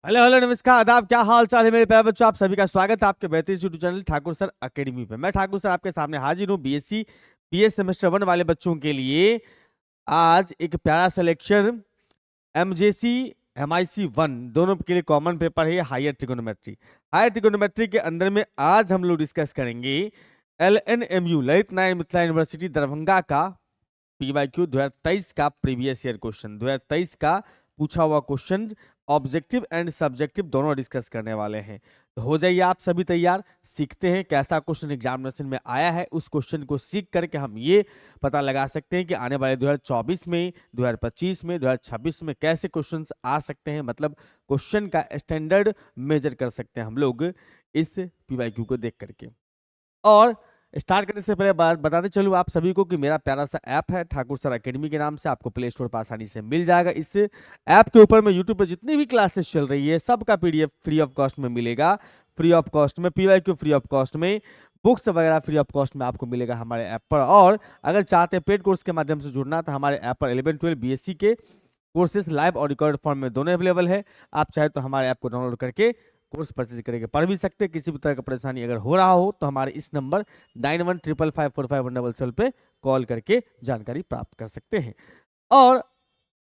Hello hello नमस्कार आदाब, क्या हाल चाल है मेरे प्यारे बच्चों। आप सभी का स्वागत है आपके बेहतरीन YouTube channel Thakur sir academy पे। मैं ठाकुर सर आपके सामने हाजिर हूँ बीएससी बीएस सेमेस्टर 1 वाले बच्चों के लिए। आज एक प्यारा सिलेक्शन एमजेसी एमआईसी 1 दोनों के लिए कॉमन पेपर है, हायर ट्रिगोनोमेट्री। हायर ट्रिगोनोमेट्री के अंदर में आज हम लोग डिस्कस करेंगे LNMU ललित नारायण मिथिला यूनिवर्सिटी दरभंगा का PYQ 2023 का प्रीवियस ईयर क्वेश्चन, 2023 का पूछा हुआ क्वेश्चन ऑब्जेक्टिव एंड सब्जेक्टिव दोनों डिस्कस करने वाले हैं। तो हो जाइए आप सभी तैयार। सीखते हैं कैसा क्वेश्चन एग्जामिनेशन में आया है, उस क्वेश्चन को सीख करके हम ये पता लगा सकते हैं कि आने वाले 2024 में, 2025 में, 2026 में कैसे क्वेश्चंस आ सकते हैं। मतलब क्वेश्चन का स्टैंडर्ड मेजर कर सकते हैं हम लोग इस PYQ को देख करके। और स्टार्ट करने से पहले बात बताते चलूँ आप सभी को कि मेरा प्यारा सा ऐप है ठाकुर सर एकेडमी के नाम से, आपको प्ले स्टोर पर आसानी से मिल जाएगा। इस ऐप के ऊपर में यूट्यूब पर जितनी भी क्लासेस चल रही है सबका PDF फ्री ऑफ कॉस्ट में मिलेगा। फ्री ऑफ कॉस्ट में PYQ फ्री ऑफ कॉस्ट में, बुक्स वगैरह फ्री ऑफ कॉस्ट में आपको मिलेगा हमारे ऐप पर। और अगर चाहते हैं पेड कोर्स के माध्यम से जुड़ना तो हमारे ऐप पर 11-12 BSc के कोर्सेज लाइव और रिकॉर्ड फॉर्म में दोनों अवेलेबल है। आप चाहे तो हमारे ऐप को डाउनलोड करके कोर्स परचेज करके पढ़ भी सकते हैं। किसी भी तरह का परेशानी अगर हो रहा हो तो हमारे इस नंबर 91555451 पे कॉल करके जानकारी प्राप्त कर सकते हैं। और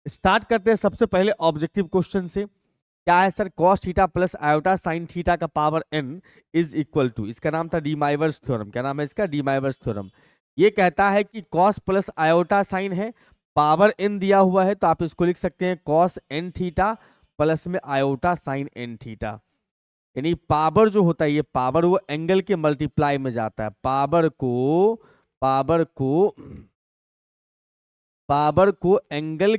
स्टार्ट करते हैं सबसे पहले ऑब्जेक्टिव क्वेश्चन से। क्या है sir? Cos theta plus iota sine theta का power n is equal to, इसका नाम था डीमाइवर्स थ्योरम। क्या नाम है इसका? De Moivre's theorem. ये कहता है कि कॉस प्लस आयोटा साइन है, पावर n दिया हुआ है, तो आप इसको लिख सकते हैं कॉस n थीटा प्लस में आयोटा साइन n थीटा। यानी पावर जो होता है, ये पावर वो एंगल के मल्टीप्लाई में जाता है। पावर को एंगल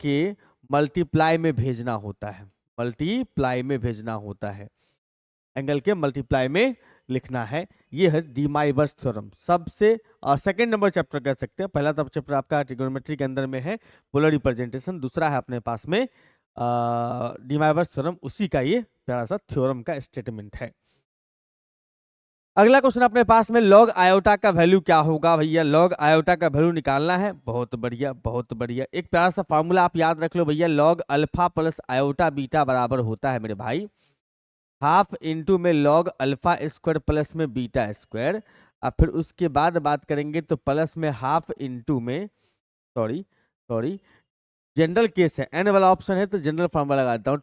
के मल्टीप्लाई में भेजना होता है। मल्टीप्लाई में भेजना होता है, एंगल के मल्टीप्लाई में लिखना है। ये है डीमाइवर्स थ्योरम। सबसे सेकंड नंबर चैप्टर कह सकते हैं। पहला तो चैप्टर आपका ट्रिगोनोमेट्री के अंदर में है पोलर रिप्रेजेंटेशन, दूसरा है अपने पास में डीमाइवर्स थ्योरम, उसी का ये प्यारा सा थ्योरम का स्टेटमेंट है। अगला क्वेश्चन अपने पास में, लॉग आयोटा का वैल्यू क्या होगा? भैया लॉग आयोटा का वैल्यू निकालना है। बहुत बढ़िया बहुत बढ़िया। एक प्यारा सा फॉर्मूला आप याद रख लो भैया, log alpha plus iota beta बराबर होता है मेरे भाई हाफ इंटू में लॉग अल्फा स्क्वायर प्लस में बीटा स्क्वायर। अब फिर उसके बाद बात करेंगे तो प्लस में हाफ इंटू में, सॉरी सॉरी जनरल केस है, एन वाला ऑप्शन है तो जनरल फॉर्मूला लगाता हूँ,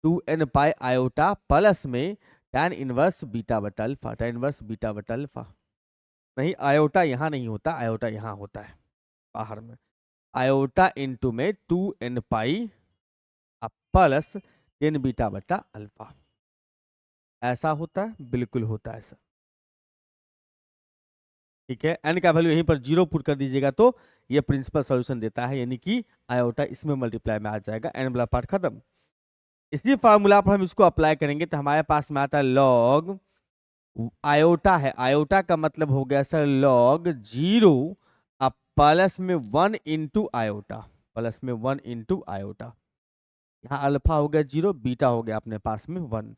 2n पाई आयोटा प्लस में tan इनवर्स बीटा बटा अल्फा, tan इनवर्स बीटा बटा अल्फा। नहीं, आयोटा यहाँ नहीं होता, आयोटा यहाँ होता है बाहर में। आयोटा इंटू में 2n पाई प्लस 10 बीटा बटा अल्फा। ऐसा होता है, बिल्कुल होता है सर। ठीक है, एन का वैल्यू यहीं पर 0 पुट कर दीजिएगा तो ये प्रिंसिपल सॉल्यूशन देता है, यानी कि आयोटा इसमें मल्टीप्लाई में आ जाएगा, एन वाला पार्ट खत्म। इसी फॉर्मूला पर हम इसको अप्लाई करेंगे तो हमारे पास में आता है लॉग आयोटा है, आयोटा का मतलब हो गया सर लॉग 0 अब प्लस में 1 इंटू आयोटा, प्लस में 1 इंटू आयोटा। यहाँ अल्फा हो गया 0, बीटा हो गया अपने पास में 1।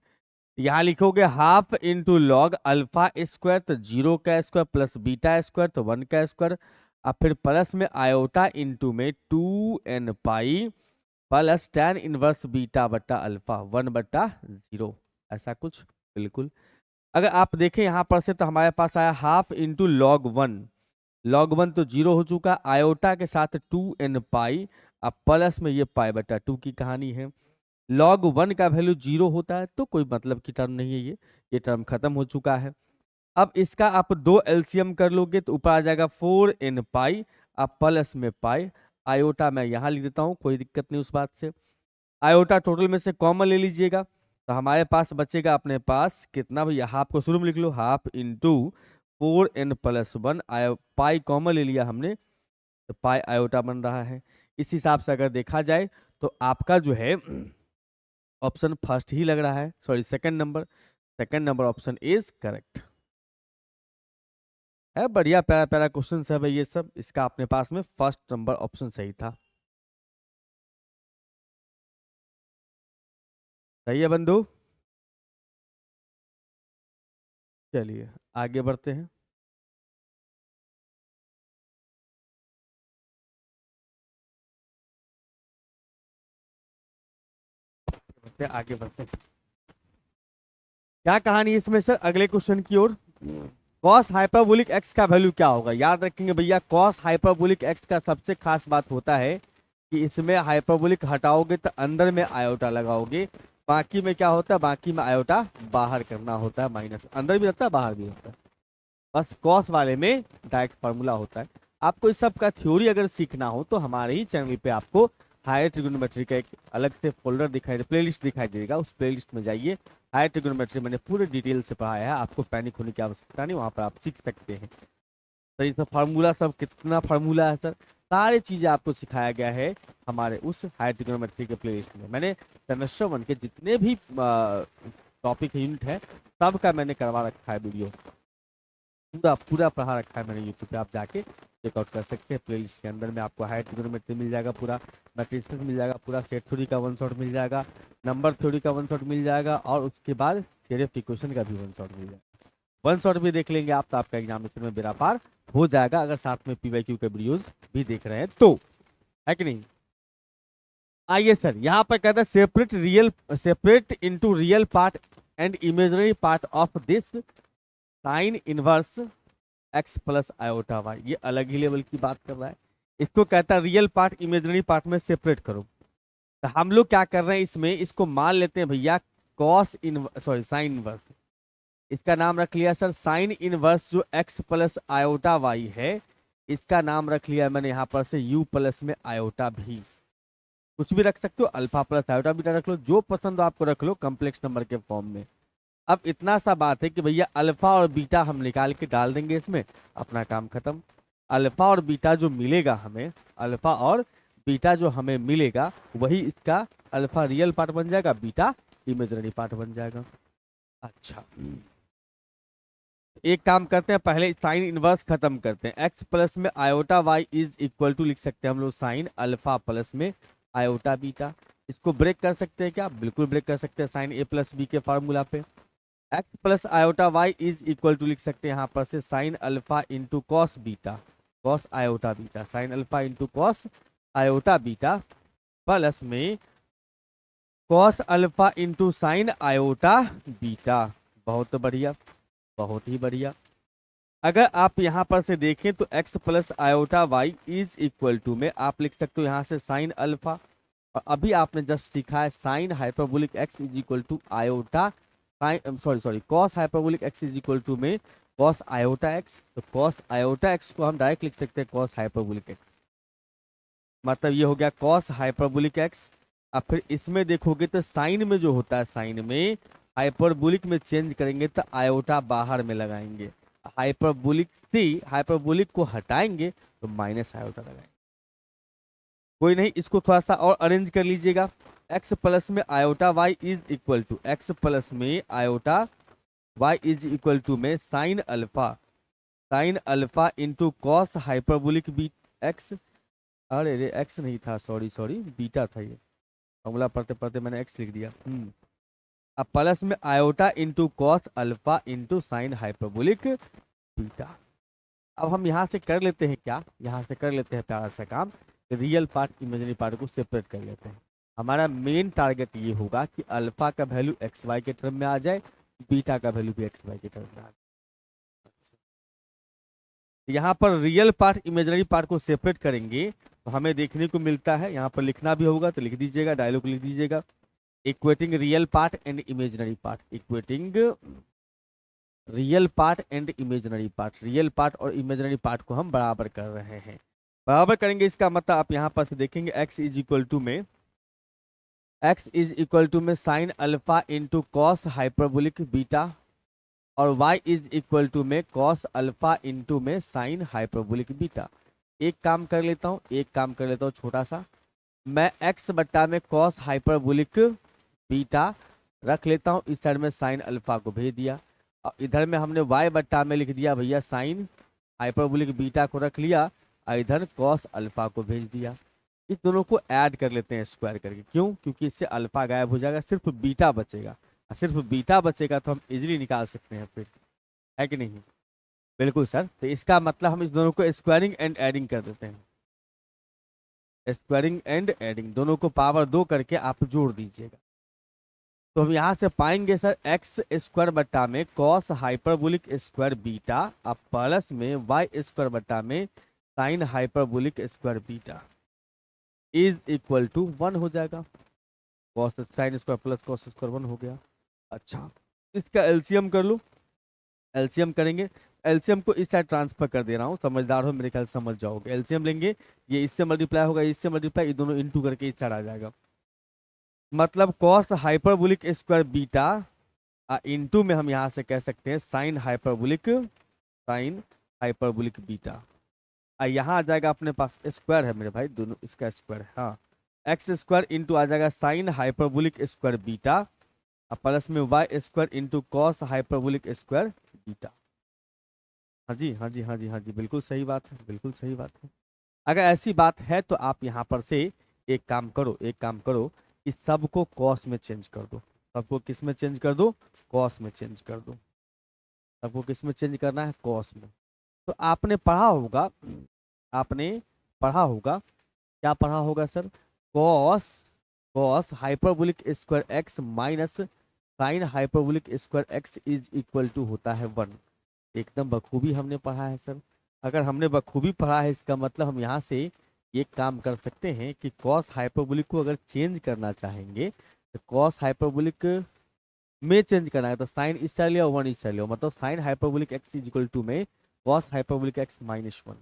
यहाँ लिखोगे half into log alpha square तो 0 का स्क्वायर प्लस बीटा स्क्वायर तो 1 का स्क्वायर। अब फिर प्लस में आयोटा इंटू में 2n pi plus tan inverse beta बटा अल्फा 1/0, ऐसा कुछ बिल्कुल। अगर आप देखें यहाँ पर से तो हमारे पास आया हाफ इंटू log 1, log 1 तो 0 हो चुका, आयोटा के साथ 2n पाई, अब प्लस में ये पाई/2 की कहानी है। log 1 का वैल्यू 0 होता है तो कोई मतलब की टर्म नहीं है, ये टर्म खत्म हो चुका है। अब इसका आप 2 LCM कर लोगे तो ऊपर आ जाएगा 4n पाई, अब प्लस में पाई, आयोटा मैं यहाँ लिख देता हूँ, कोई दिक्कत नहीं उस बात से। आयोटा टोटल में से कॉमन ले लीजिएगा तो हमारे पास बचेगा अपने पास कितना भैया, हाफ को शुरू में लिख लो, half into 4n+1, pi common ले लिया हमने तो पाई आयोटा बन रहा है। इस हिसाब से अगर देखा जाए तो आपका जो है ऑप्शन फर्स्ट ही लग रहा है, sorry second number option is correct है। बढ़िया प्यारा प्यारा क्वेश्चन है भाई ये सब, इसका अपने पास में फर्स्ट नंबर ऑप्शन सही था। सही है बंधु, चलिए आगे बढ़ते हैं। करते हैं, आगे बढ़ते हैं। क्या कहानी है इसमें सर, अगले क्वेश्चन की ओर। कॉस हाइपरबोलिक एक्स का वैल्यू क्या होगा? याद रखेंगे भैया, कॉस हाइपरबोलिक एक्स का सबसे खास बात होता है कि इसमें हाइपरबोलिक हटाओगे तो अंदर में आयोटा लगाओगे, बाकी में क्या होता है, बाकी में आयोटा बाहर करना होता है, माइनस अंदर भी रहता है बाहर भी रहता है। बस कॉस वाले में डायरेक्ट फार्मूला होता है। आपको इस सब का थ्योरी अगर सीखना हो तो हमारे ही चैनल पे आपको हायर ट्रिग्नोमेट्री का एक अलग से फोल्डर दिखाई, प्लेलिस्ट दिखाई देगा, उस प्लेलिस्ट में जाइए। हायर ट्रिग्नोमेट्री मैंने पूरे डिटेल से पढ़ाया है, आपको पैनिक होने की आवश्यकता नहीं, वहां पर आप सीख सकते हैं। सर ये सब फार्मूला, सब कितना फार्मूला है सर, सारी चीजें आपको सिखाया गया है हमारे उस हायर ट्रिग्नोमेट्री के प्लेलिस्ट में। मैंने सेमेस्टर 1 के जितने भी टॉपिक यूनिट है सबका मैंने करवा रखा है वीडियो, पूरा पूरा पढ़ा रखा है मैंने यूट्यूब पे, आप जाके चेकआउट कर सकते हैं। प्लेलिस्ट के अंदर में आपको हायर ट्रिग्नोमेट्री मिल जाएगा, पूरा मैट्रिसेस मिल जाएगा, पूरा सेट थ्योरी का वन शॉट मिल जाएगा, नंबर थ्योरी का वन शॉट मिल जाएगा, और उसके बाद थ्योरी ऑफ इक्वेशन का भी वन शॉट मिल जाएगा। वन शॉट भी देख लेंगे आप तो आपका एग्जामिनेशन में बेड़ा पार हो जाएगा, अगर साथ में पीवाईक्यू के वीडियोस भी देख रहे हैं तो, है कि नहीं। आइए सर, यहाँ पर कहता है separate into real part and imaginary part of this sine inverse x plus iota y. ये अलग ही लेवल की बात कर रहा है, इसको कहता है रियल पार्ट इमेजिनरी पार्ट में सेपरेट करो। तो हम लोग क्या कर रहे हैं इसमें, इसको मान लेते हैं भैया कॉस इन सॉरी साइन इनवर्स, इसका नाम रख लिया सर साइन इनवर्स जो एक्स प्लस आयोटा वाई है, इसका नाम रख लिया मैंने यहाँ पर से यू प्लस में आयोटा भी, कुछ भी रख सकते हो, अल्फा प्लस आयोटा बीटा रख लो, जो पसंद हो आपको रख लो कॉम्प्लेक्स नंबर के फॉर्म में। अब इतना सा बात है कि भैया अल्फा और बीटा हम निकाल के डाल देंगे इसमें, अपना काम खत्म। अल्फा और बीटा जो मिलेगा हमें, अल्फा और बीटा जो हमें मिलेगा वही इसका अल्फा रियल पार्ट बन जाएगा, बीटा इमेजिनरी पार्ट बन जाएगा। अच्छा, एक काम करते हैं, पहले साइन इनवर्स खत्म करते हैं। एक्स प्लस में iota y is equal to लिख सकते हैं हम लोग साइन अल्फा प्लस में आयोटा बीटा। इसको ब्रेक कर सकते हैं क्या? बिल्कुल ब्रेक कर सकते हैं, साइन ए प्लस बी के फार्मूला पे। X plus iota y is equal to लिख सकते हैं यहाँ पर से sine alpha into cos beta, cos iota beta, sine alpha into cos iota beta plus में cos alpha into sine iota beta. बहुत बढ़िया, बहुत ही बढ़िया। अगर आप यहाँ पर से देखें तो x plus iota y is equal to में आप लिख सकते हो यहाँ से साइन अल्फा, और अभी आपने जस्ट सीखा है sine hyperbolic x is equal to iota sorry cos hyperbolic x is equal to में कॉस आयोटा x। तो कॉस आयोटा x को हम डायरेक्ट लिख सकते हैं कॉस हाइपरबोलिक x, मतलब ये हो गया कॉस हाइपरबोलिक x। अब फिर इसमें देखोगे तो साइन में जो होता है, साइन में हाइपरबोलिक में चेंज करेंगे तो आयोटा बाहर में लगाएंगे, हाइपरबोलिक से हाइपरबोलिक को हटाएंगे तो माइनस आयोटा लगाएंगे। कोई नहीं, इसको थोड़ा सा और अरेंज कर लीजिएगा। x प्लस में iota y is equal to x plus में iota y is equal to में sine alpha into cos hyperbolic B x, अरे रे एक्स नहीं था, सॉरी बीटा था, ये फॉर्मूला पढ़ते पढ़ते मैंने एक्स लिख दिया। अब प्लस में iota into cos alpha into sine hyperbolic beta. अब हम यहाँ से कर लेते हैं क्या, यहाँ से कर लेते हैं प्यारा सा काम, रियल पार्ट इमेजिनरी पार्ट को सेपरेट कर लेते हैं। हमारा मेन टारगेट ये होगा कि अल्फा का वैल्यू एक्स वाई के टर्म में आ जाए, बीटा का वैल्यू भी एक्स वाई के टर्म में आ जाए। यहाँ पर रियल पार्ट इमेजिनरी पार्ट को सेपरेट करेंगे तो हमें देखने को मिलता है, यहाँ पर लिखना भी होगा तो लिख दीजिएगा, डायलॉग लिख दीजिएगा, equating real part and imaginary part, equating real part and imaginary part, real part और इमेजिनरी पार्ट को हम बराबर कर रहे हैं। बराबर करेंगे इसका मतलब आप यहाँ पर से देखेंगे x इज इक्वल टू में sine alpha into cos hyperbolic beta, और y इज इक्वल टू में कॉस अल्फा इंटू में साइन हाइपरबोलिक बीटा। एक काम कर लेता हूँ छोटा सा, मैं x बट्टा में कॉस हाइपरबोलिक बीटा रख लेता हूँ, इस साइड में साइन अल्फा को भेज दिया, और इधर में हमने y बट्टा में लिख दिया भैया साइन हाइपरबोलिक बीटा को रख लिया, और इधर कॉस अल्फा को भेज दिया। इस दोनों को ऐड कर लेते हैं स्क्वायर करके, क्यों? क्योंकि इससे अल्फा गायब हो जाएगा, सिर्फ बीटा बचेगा, सिर्फ बीटा बचेगा तो हम इजीली निकाल सकते हैं फिर, है कि नहीं? बिल्कुल सर, तो इसका मतलब हम इस दोनों को स्क्वायरिंग एंड एडिंग कर देते हैं, स्क्वायरिंग एंड एडिंग दोनों को पावर 2 करके आप जोड़ दीजिएगा। तो हम यहाँ से पाएंगे सर एक्स स्क्वायर बट्टा में कॉस हाइपरबोलिक स्क्वायर बीटा अब प्लस में वाई स्क्वायर बट्टा में sine hyperbolic square beta is equal to 1 हो जाएगा। Cos sine square plus cos square 1 हो गया। अच्छा, इसका एलसीएम कर लो। एलसीएम करेंगे, एलसीएम को इस साइड ट्रांसफर कर दे रहा हूँ, समझदार हो मेरे ख्याल समझ जाओगे। एलसीएम लेंगे, ये इससे मल्टीप्लाई होगा, इससे मल्टीप्लाई, ये दोनों इनटू करके इस साइड आ जाएगा। मतलब cos hyperbolic square beta into में हम यहाँ से कह सकते हैं साइन हाइपरबोलिक बीटा। यहाँ आ जाएगा अपने पास स्क्वायर है मेरे भाई, दोनों इसका स्क्वायर है, हाँ एक्स स्क्वायर इंटू आ जाएगा sine hyperbolic square beta plus में y square into cos hyperbolic square beta. हाँ जी हाँ जी हाँ जी हाँ जी, बिल्कुल सही बात है, बिल्कुल सही बात है। अगर ऐसी बात है तो आप यहाँ पर से एक काम करो, इस सब को कॉस में चेंज कर दो। सबको किस में चेंज कर दो? कॉस में चेंज कर दो। सबको किस में चेंज करना है? कॉस में। तो आपने पढ़ा होगा, क्या पढ़ा होगा sir? Cos hyperbolic square x minus sine hyperbolic square x is equal to होता है 1। एकदम बखूबी हमने पढ़ा है सर। अगर हमने बखूबी पढ़ा है इसका मतलब हम यहाँ से एक काम कर सकते हैं कि कॉस हाइपरबोलिक को अगर चेंज करना चाहेंगे तो कॉस हाइपरबोलिक में चेंज करना है तो साइन इस साइड लिया 1 इस साइड लिया, मतलब sine hyperbolic x is equal to में कॉस हाइपरबोलिक एक्स माइनस 1।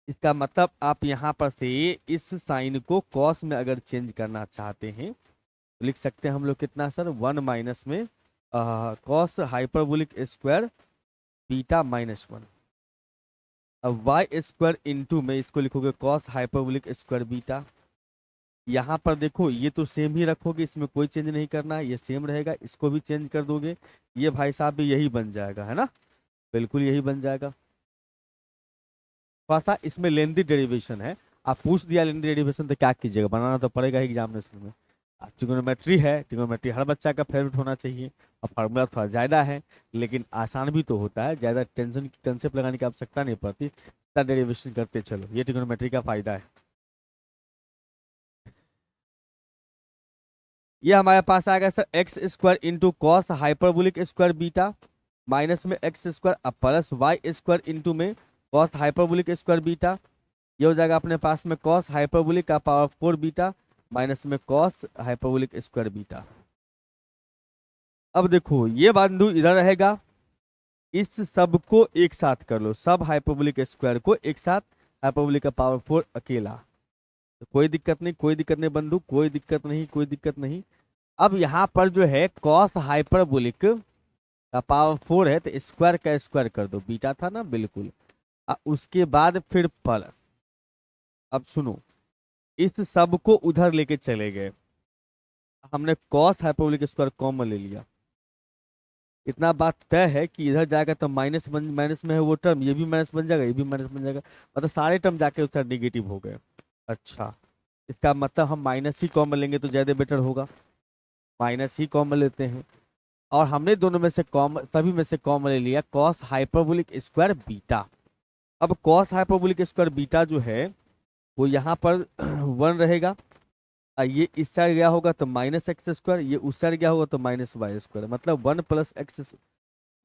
इसका मतलब आप यहाँ पर से इस साइन को कॉस में अगर चेंज करना चाहते हैं तो लिख सकते हैं हम लोग कितना सर? 1 माइनस में cos hyperbolic square beta minus 1। अब वाई स्क्वायर इंटू में इसको लिखोगे कॉस हाइपरबोलिक स्क्वायर बीटा। यहाँ पर देखो ये तो सेम ही रखोगे, इसमें कोई चेंज नहीं करना है, ये सेम रहेगा। इसको भी चेंज कर दोगे, ये भाई साहब भी यही बन जाएगा, है ना? बिल्कुल यही बन जाएगा। थोड़ा सा इसमें लेंदी डेरिवेशन है, आप पूछ दिया लेंदी डेरिवेशन तो क्या कीजिएगा, बनाना तो पड़ेगा ही एग्जामिनेशन में। ट्रिग्नोमेट्री है, ट्रिग्नोमेट्री हर बच्चा का फेवरेट होना चाहिए और फार्मूला थोड़ा ज़्यादा है लेकिन आसान भी तो होता है, ज़्यादा टेंशन की कंसेप्ट लगाने की आवश्यकता नहीं पड़ती, डेरिवेशन करते चलो, ये ट्रिग्नोमेट्री का फायदा है। ये हमारे पास आएगा sir x square into cos hyperbolic square beta minus में x square plus y square into में कॉस हाइपरबोलिक स्क्वायर बीटा। ये हो जाएगा अपने पास में कॉस हाइपरबोलिक का पावर 4 बीटा माइनस में कॉस हाइपरबोलिक स्क्वायर बीटा। अब देखो ये बिंदु इधर रहेगा, इस सब को एक साथ कर लो, सब हाइपरबोलिक स्क्वायर को एक साथ, हाइपरबोलिक का पावर 4 अकेला, तो कोई दिक्कत नहीं, कोई दिक्कत नहीं बंधु, कोई दिक्कत नहीं, कोई दिक्कत नहीं। अब यहाँ पर जो है कॉस हाइपरबोलिक का पावर 4 है तो स्क्वायर का स्क्वायर कर दो, बीटा था ना, बिल्कुल। उसके बाद फिर प्लस। अब सुनो, इस सब को उधर लेके चले गए, हमने कॉस हाइपरबोलिक स्क्वायर कॉमन ले लिया। इतना बात तय है कि इधर जाएगा तो माइनस माइनस में है वो टर्म, ये भी माइनस बन जाएगा, ये भी माइनस बन जाएगा, मतलब सारे टर्म जाके उधर नेगेटिव हो गए। अच्छा, इसका मतलब हम माइनस ही कॉमन लेंगे तो ज़्यादा बेटर होगा, माइनस ही कॉमन लेते हैं। और हमने दोनों में से कॉमन, सभी में से कॉमन ले लिया कॉस हाइपरबोलिक स्क्वायर बीटा। अब कॉस हाइपरबोलिक स्क्वायर बीटा जो है वो यहाँ पर 1 रहेगा, ये इस साइड गया होगा तो माइनस एक्स स्क्वायर, ये उस साइड गया होगा तो माइनस वाई स्क्वायर, मतलब 1 प्लस एक्स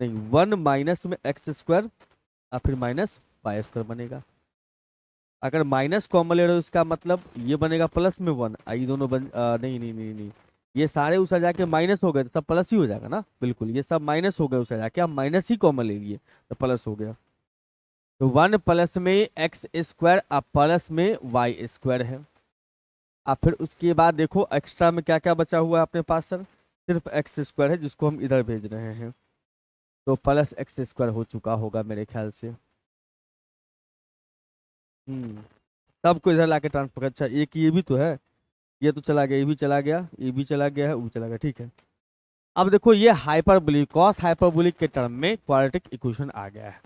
नहीं 1 माइनस में एक्स स्क्वायर और फिर माइनस वाई स्क्वायर बनेगा। अगर माइनस कॉमन ले रहे हो इसका मतलब ये बनेगा प्लस में 1, ये दोनों नहीं नहीं नहीं नहीं, ये सारे उस साइड जाके माइनस हो गए तो सब प्लस ही हो जाएगा ना, बिल्कुल ये सब माइनस हो गए उस साइड जाके, हम माइनस ही कॉमन ले लिए तो प्लस हो गया। तो 1 प्लस में एक्स स्क्वायर और प्लस में वाई स्क्वायर है। अब फिर उसके बाद देखो एक्स्ट्रा में क्या क्या बचा हुआ है अपने पास सर? सिर्फ एक्स स्क्वायर है जिसको हम इधर भेज रहे हैं, तो प्लस एक्स स्क्वायर हो चुका होगा मेरे ख्याल से। सबको इधर लाके ट्रांसफर, अच्छा एक ये भी तो है, ये तो चला गया, ये भी चला गया, ये भी चला गया है, वो भी चला गया, ठीक है। अब देखो ये हाइपरबोलिक, कॉस हाइपरबोलिक के टर्म में क्वाड्रेटिक इक्वेशन आ गया है।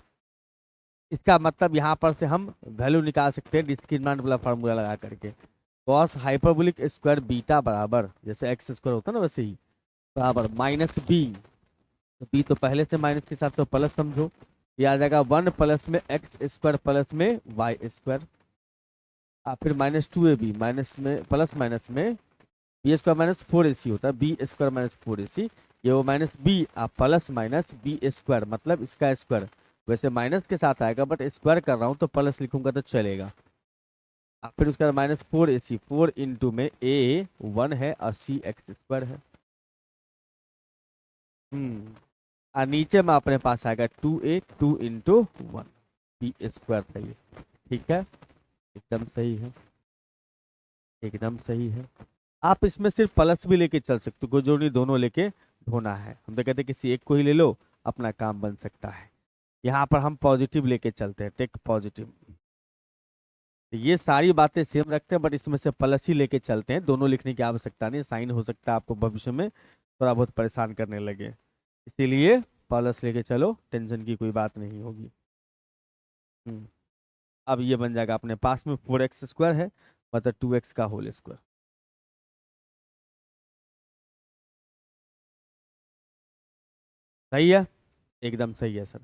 इसका मतलब यहाँ पर से हम वैल्यू निकाल सकते हैं डिस्क्रिमिनेंट वाला फार्मूला लगा करके, कॉस हाइपरबोलिक स्क्वायर बीटा बराबर, जैसे एक्स स्क्वायर होता है ना वैसे ही, बराबर माइनस बी, तो बी तो पहले से माइनस के साथ तो प्लस समझो, ये आ जाएगा 1 प्लस में एक्स स्क्वायर प्लस में वाई स्क्वायर, फिर -2ab माइनस में प्लस माइनस में बी स्क्वायर माइनस 4ac होता है, बी स्क्वायर माइनस 4ac, ये वो minus b plus minus b square, मतलब इसका स्क्वायर, वैसे माइनस के साथ आएगा बट स्क्वायर कर रहा हूँ तो प्लस लिखूंगा तो चलेगा। फिर उसके बाद माइनस 4ac, 4 इंटू में a 1 है और c x स्क्वायर है। और नीचे में अपने पास आएगा 2a 2 इंटू 1 बी स्क्वायर था ये। ठीक है, एकदम सही है, एकदम सही है। आप इसमें सिर्फ प्लस भी लेके चल सकते हो, जो नहीं दोनों लेके ढोना है। हम तो कहते हैं किसी एक को ही ले लो, अपना काम बन सकता है। यहाँ पर हम पॉजिटिव लेके चलते हैं, टेक पॉजिटिव। ये सारी बातें सेम रखते हैं बट इसमें से प्लस ही लेके चलते हैं, दोनों लिखने की आवश्यकता नहीं। साइन हो सकता है आपको भविष्य में थोड़ा बहुत परेशान करने लगे, इसीलिए प्लस लेके चलो, टेंशन की कोई बात नहीं होगी। अब ये बन जाएगा अपने पास में 4x स्क्वायर है, मतलब 2x का होल स्क्वायर। सही है, एकदम सही है सर।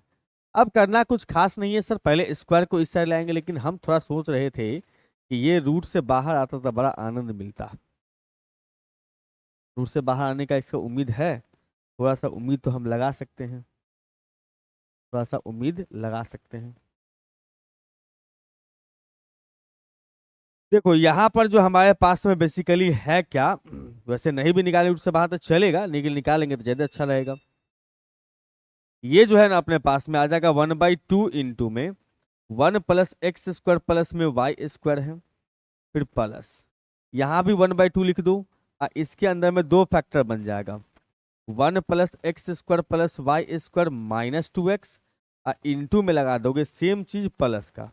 अब करना कुछ खास नहीं है सर, पहले स्क्वायर को इस साइड लाएंगे, लेकिन हम थोड़ा सोच रहे थे कि ये रूट से बाहर आता तो बड़ा आनंद मिलता। रूट से बाहर आने का इसका उम्मीद है, थोड़ा सा उम्मीद तो हम लगा सकते हैं, थोड़ा सा उम्मीद लगा सकते हैं। देखो यहाँ पर जो हमारे पास में बेसिकली है क्या, वैसे नहीं भी निकाले रूट से बाहर तो चलेगा, लेकिन निकालेंगे तो ज्यादा अच्छा रहेगा। ये जो है ना अपने पास में आ जाएगा 1/2 इंटू में 1 प्लस एक्स स्क्वायर प्लस में वाई स्क्वायर है, फिर प्लस यहाँ भी 1/2 लिख दो, इसके अंदर में दो फैक्टर बन जाएगा, 1 plus x square plus y square minus 2x, into में लगा दोगे सेम चीज प्लस का,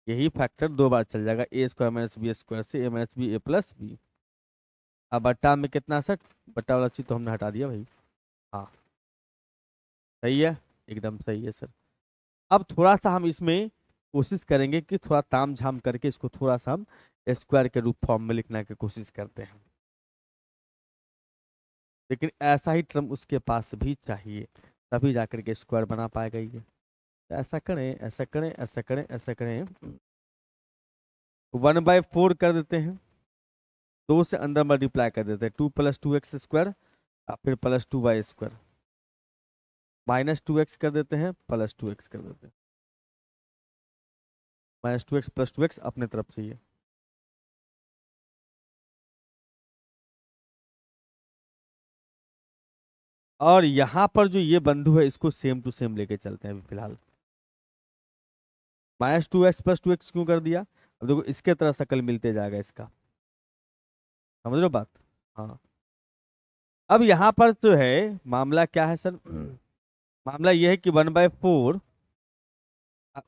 यही फैक्टर दो बार चल जाएगा, ए स्क्वायर माइनस बी स्क्वायर से ए माइनस बी ए प्लस बी। अब बट्टा में कितना सर, बट्टा वाला चीज तो हमने हटा दिया भाई। हाँ सही है, एकदम सही है सर। अब थोड़ा सा हम इसमें कोशिश करेंगे कि थोड़ा ताम झाम करके इसको थोड़ा सा हम स्क्वायर के रूप फॉर्म में लिखने की कोशिश करते हैं, लेकिन ऐसा ही टर्म उसके पास भी चाहिए, तभी जाकर के स्क्वायर बना पाएगा ये। तो ऐसा करें, ऐसा करें, ऐसा करें, ऐसा करें, 1/4 कर देते हैं, 2 से अंदर मल्टीप्लाई कर देते हैं, 2 प्लस 2x स्क्वायर और फिर plus 2y square, minus 2x कर देते हैं, प्लस 2x कर देते हैं, माइनस 2x प्लस 2x अपने तरफ से ये। और यहाँ पर जो ये बंधु है इसको सेम टू सेम लेके चलते हैं अभी फिलहाल। माइनस 2x प्लस 2x क्यों कर दिया, अब देखो इसके तरह शकल मिलते जाएगा इसका, समझ रहे हो बात। हाँ, अब यहाँ पर जो है मामला क्या है सर, मामला ये है कि 1/4,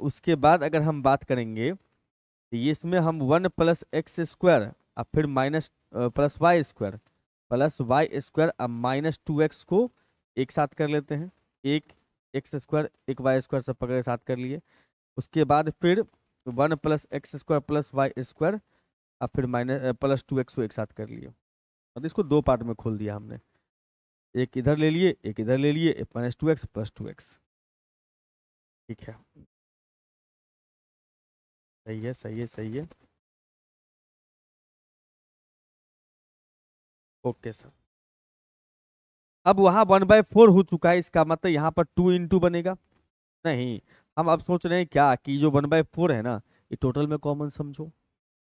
उसके बाद अगर हम बात करेंगे तो ये इसमें हम 1 प्लस एक्स स्क्वायर और फिर minus plus y square plus y square अब माइनस 2x को एक साथ कर लेते हैं, एक एक्स स्क्वायर एक वाई स्क्वायर सब पकड़ के साथ कर लिए, उसके बाद फिर 1 plus x square plus y square और फिर माइनस प्लस 2x को एक साथ कर लिए, और इसको दो पार्ट में खोल दिया हमने, एक इधर ले लिए एक इधर ले लिए, माइनस 2x प्लस 2x। ठीक है, सही है, सही है, सही है, ओके सर। अब वहाँ 1/4 हो चुका है, इसका मतलब यहाँ पर 2 इंटू बनेगा, नहीं, हम अब सोच रहे हैं क्या कि जो 1/4 है ना, ये टोटल में कॉमन समझो,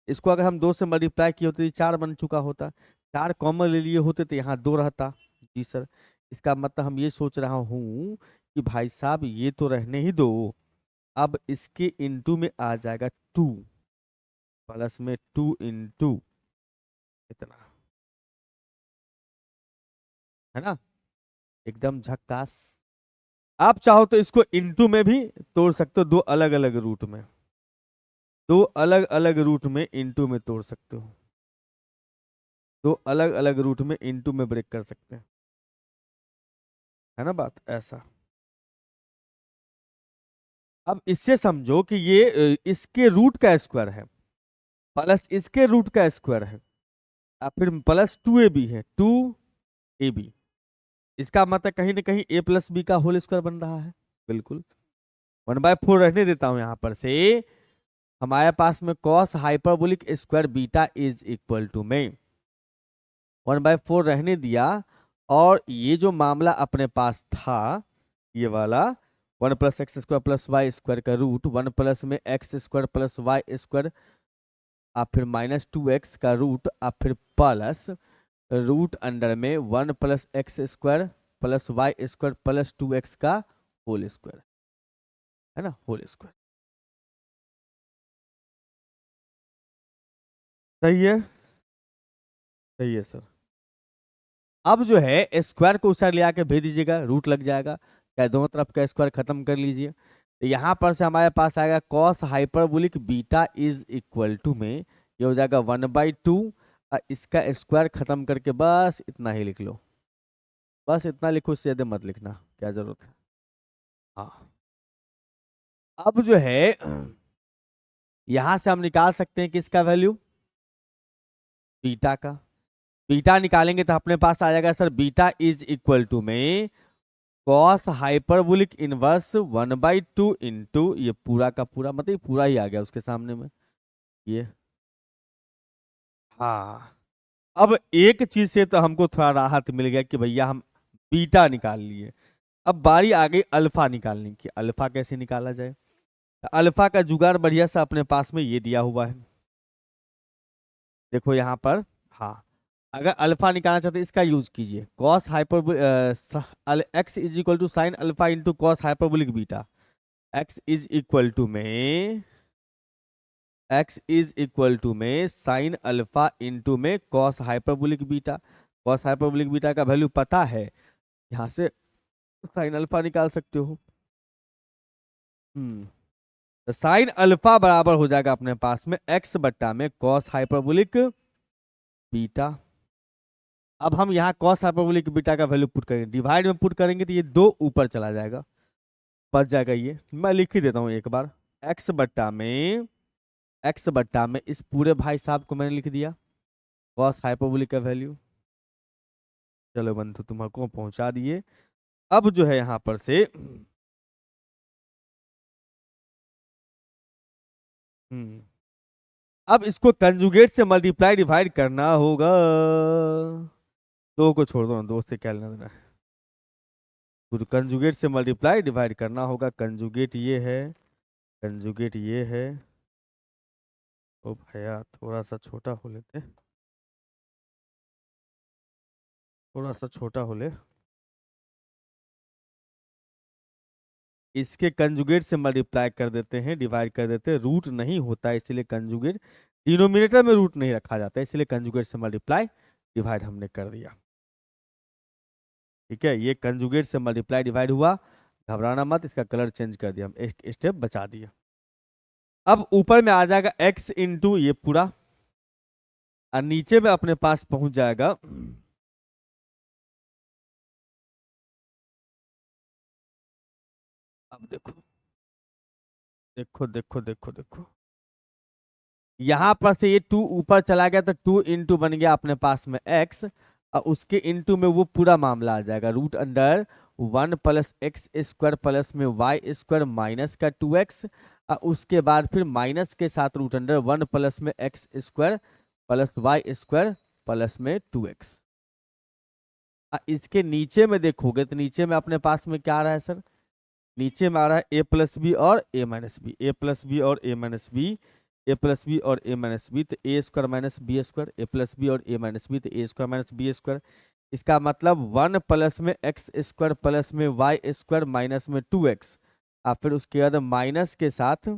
इसको अगर हम 2 से मल्टीप्लाई किए होते तो 4 बन चुका होता, 4 कॉमन ले लिए होते तो यहाँ 2 रहता। जी सर, इसका मतलब हम ये सोच रहा हूँ कि भाई साहब ये तो रहने ही दो, अब इसके इंटू में आ जाएगा 2, प्लस में 2 इंटू इतना, है ना, एकदम झक्कास। आप चाहो तो इसको इंटू में भी तोड़ सकते हो, दो अलग अलग रूट में, दो अलग अलग रूट में इंटू में तोड़ सकते हो, दो अलग अलग रूट में इंटू में ब्रेक कर सकते हैं, है ना बात ऐसा। अब इससे समझो कि ये इसके रूट का स्क्वायर है प्लस इसके रूट का स्क्वायर है और फिर प्लस 2ab है, 2ab, इसका मतलब कहीं ना कहीं a प्लस बी का होल स्क्वायर बन रहा है, बिल्कुल। 1/4 रहने देता हूं यहां पर से, हमारे पास में cos hyperbolic square beta is equal to में 1/4 रहने दिया, और ये जो मामला अपने पास था ये वाला 1 + x² + y² का रूट 1 प्लस में x² + y², आप फिर -2x का रूट, आप फिर प्लस रूट अंडर में 1 + x² + y² + 2x का होल स्क्वायर, है ना, होल स्क्वायर। सही है, सही है सर। अब जो है स्क्वायर को उस साइड ले आके भेज दीजिएगा, रूट लग जाएगा, क्या दोनों तरफ का स्क्वायर खत्म कर लीजिए। तो यहाँ पर से हमारे पास आएगा cos hyperbolic beta is equal to में ये हो जाएगा 1/2, इसका स्क्वायर खत्म करके बस इतना ही लिख लो, बस इतना लिखो, उससे ज्यादा मत लिखना, क्या जरूरत है। हाँ, अब जो है यहां से हम निकाल सकते हैं किसका वैल्यू, बीटा का। बीटा निकालेंगे तो अपने पास आ जाएगा sir beta is equal to में कॉस हाइपरबोलिक इनवर्स 1/2 इंटू ये पूरा का पूरा, मतलब पूरा ही आ गया उसके सामने में ये। हाँ, अब एक चीज से तो हमको थोड़ा राहत मिल गया कि भैया हम बीटा निकाल लिए। अब बारी आ गई अल्फा निकालने की, अल्फा कैसे निकाला जाए। अल्फा का जुगाड़ बढ़िया सा अपने पास में ये दिया हुआ है, देखो यहाँ पर। हाँ, अगर अल्फा निकालना चाहते हैं इसका यूज कीजिए, cos hyper x is equal to sine alpha into cos hyperbolic beta. X is equal to में साइन अल्फा इंटू में cos hyperbolic beta. Cos hyperbolic beta का वैल्यू पता है, यहाँ से साइन अल्फा निकाल सकते हो। तो साइन अल्फा बराबर हो जाएगा अपने पास में एक्स बट्टा में कॉस हाइपरबोलिक बीटा। अब हम यहाँ कॉस हाइपरबोलिक बीटा का वैल्यू पुट करेंगे, डिवाइड में पुट करेंगे तो ये 2 ऊपर चला जाएगा, बच जाएगा, ये मैं लिख ही देता हूँ एक बार। एक्स बट्टा में इस पूरे भाई साहब को मैंने लिख दिया कॉस हाइपरबोलिक का वैल्यू। चलो बंधु तुमको पहुंचा दिए। अब जो है यहाँ पर से अब इसको कंजुगेट से मल्टीप्लाई डिवाइड करना होगा। दो को छोड़ दो ना, दो से क्या लेना देना है, तो कंजुगेट से मल्टीप्लाई डिवाइड करना होगा। कंजुगेट ये है, कंजुगेट ये है। ओ भैया थोड़ा सा छोटा हो लेते, थोड़ा सा छोटा हो ले। इसके कंजुगेट से मल्टीप्लाई कर देते हैं, डिवाइड कर देते हैं, रूट नहीं होता है इसलिए कंजुगेट, डिनोमिनेटर में रूट नहीं रखा जाता है इसलिए कंजुगेट से मल्टीप्लाई डिवाइड हमने कर दिया। ठीक है, ये कंजुगेट से मल्टीप्लाई डिवाइड हुआ, घबराना मत, इसका कलर चेंज कर दिया, हम एक स्टेप बचा दिया। अब ऊपर में आ जाएगा x इंटू ये पूरा, और नीचे में अपने पास पहुंच जाएगा अब देखो देखो देखो देखो देखो, यहां पर से ये 2 ऊपर चला गया तो 2 इंटू बन गया अपने पास में x, और उसके इंटू में वो पूरा मामला आ जाएगा रूट अंडर 1 + x² प्लस में y² माइनस का 2x, और उसके बाद फिर माइनस के साथ रूट अंडर 1 प्लस में x² प्लस y² प्लस में 2x। इसके नीचे में देखोगे तो नीचे में अपने पास में क्या आ रहा है सर, नीचे में आ रहा है a + b और a - b, a + b और a - b, a + b और a - b, तो a² - b², a + b और a - b, तो a² - b²। इसका मतलब 1 प्लस में x² प्लस में y² माइनस में 2x, और फिर उसके बाद माइनस के साथ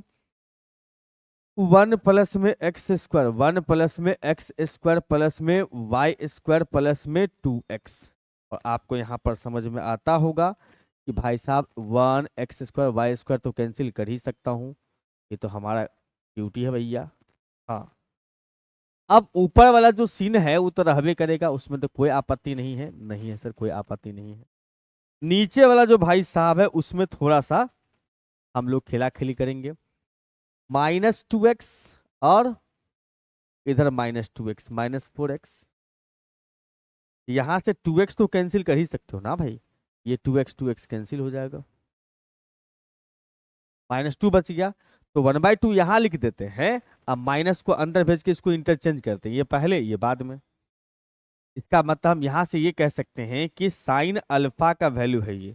1 प्लस में x², 1 प्लस में x² प्लस में y² प्लस में 2x। और आपको यहाँ पर समझ में आता होगा कि भाई साहब 1 x² y² तो कैंसिल कर ही सकता हूँ, ये तो हमारा ड्यूटी है भैया। हाँ, अब ऊपर वाला जो सीन है वो तो रहबे करेगा, उसमें तो कोई आपत्ति नहीं है, नहीं है सर कोई आपत्ति नहीं है। नीचे वाला जो भाई साहब है उसमें थोड़ा सा हम लोग खेला खेली करेंगे, -2x और इधर -2x -4x, यहां से 2x तो कैंसिल कर ही सकते हो ना भाई, ये 2x कैंसिल हो जाएगा, -2 बच गया, तो 1/2 यहां लिख देते हैं, अब माइनस को अंदर भेज के इसको इंटरचेंज करते हैं, ये पहले ये बाद में। इसका मतलब हम यहाँ से ये कह सकते हैं कि साइन अल्फा का वैल्यू है ये,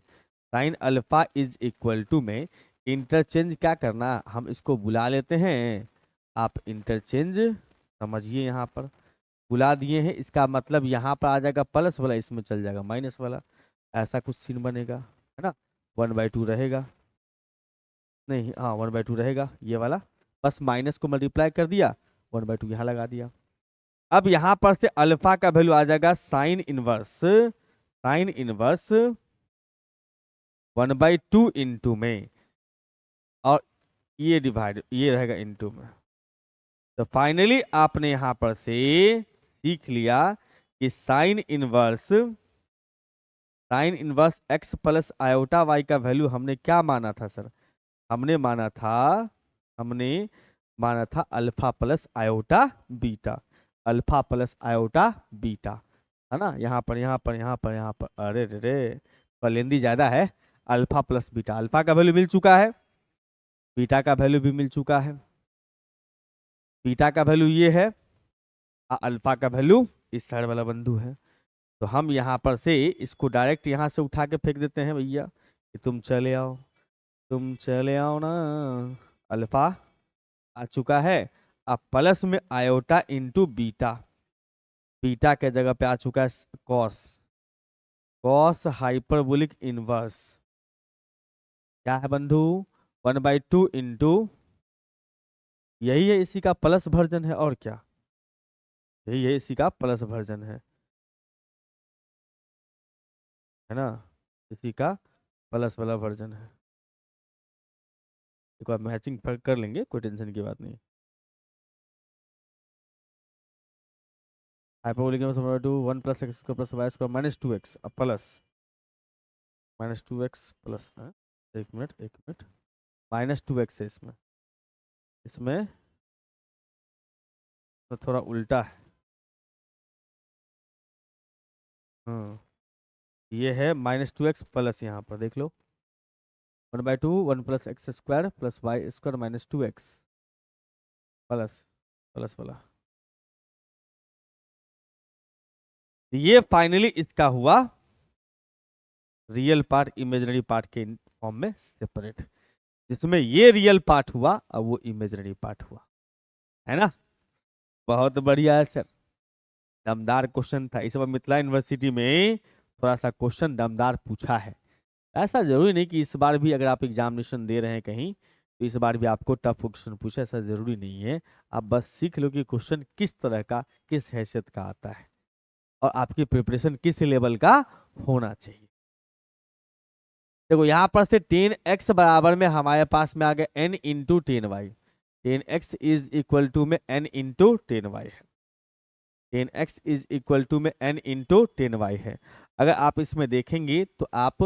sine alpha is equal to में इंटरचेंज क्या करना, हम इसको बुला लेते हैं, आप इंटरचेंज समझिए, यहाँ पर बुला दिए हैं, इसका मतलब यहाँ पर आ जाएगा प्लस वाला, इसमें चल जाएगा माइनस वाला, ऐसा कुछ सीन बनेगा, है ना। 1/2 रहेगा, नहीं हाँ 1/2 रहेगा ये वाला, बस माइनस को मल्टीप्लाई कर दिया, 1/2 यहाँ लगा दिया। अब यहाँ पर से अल्फा का वैल्यू आ जाएगा साइन इनवर्स 1/2 इंटू में, और ये डिवाइड ये रहेगा इंटू में। तो फाइनली आपने यहां पर से सीख लिया कि sine inverse x plus iota y का वैल्यू हमने क्या माना था सर, हमने माना था alpha plus iota beta, alpha plus iota beta, है ना। यहाँ पर अरे रे रे पलेंदी ज्यादा है, अल्फा प्लस बीटा, अल्फा का वैल्यू मिल चुका है, बीटा का वैल्यू भी मिल चुका है, बीटा का वैल्यू ये है, अल्फा का वैल्यू इस साइड वाला बंधु है। तो हम यहाँ पर से इसको डायरेक्ट यहाँ से उठा के फेंक देते हैं भैया, कि तुम चले आओ ना, अल्फा आ चुका है, अब प्लस में आयोटा इंटू बीटा, बीटा के जगह पे आ चुका है कॉस, कॉस हाइपरबोलिक इनवर्स क्या है बंधु, 1/2 इंटू, यही है इसी का प्लस वर्जन है, और क्या, यही है इसी का प्लस वर्जन है ना, इसी का प्लस वाला वर्जन है। एक बार मैचिंग कर लेंगे, कोई टेंशन की बात नहीं। Hyperbolic inverse 2 1 plus x square plus y square minus 2x अब प्लस -2x प्लस, एक मिनट -2x है इसमें, इसमें तो थोड़ा उल्टा है, हाँ ये है -2x प्लस, यहाँ पर देख लो 1/2 1 plus x square plus y square -2x plus plus वाला, ये फाइनली इसका हुआ रियल पार्ट इमेजिनरी पार्ट के फॉर्म में सेपरेट, जिसमें ये रियल पार्ट हुआ और वो इमेजिनरी पार्ट हुआ, है ना। बहुत बढ़िया है सर, दमदार क्वेश्चन था इस बार मिथिला यूनिवर्सिटी में, थोड़ा सा क्वेश्चन दमदार पूछा है। ऐसा जरूरी नहीं कि इस बार भी अगर आप एग्जामिनेशन दे रहे हैं कहीं तो इस बार भी आपको टफ क्वेश्चन पूछे, ऐसा जरूरी नहीं है। आप बस सीख लो कि क्वेश्चन किस तरह का किस हैसियत का आता है और आपकी प्रिपरेशन किस लेवल का होना चाहिए। देखो यहाँ पर से 10x बराबर में हमारे पास में आ गया n into 10y, 10x is equal to में n इंटू 10y है, 10x इज इक्वल टू में n इंटू 10y है। अगर आप इसमें देखेंगे तो आप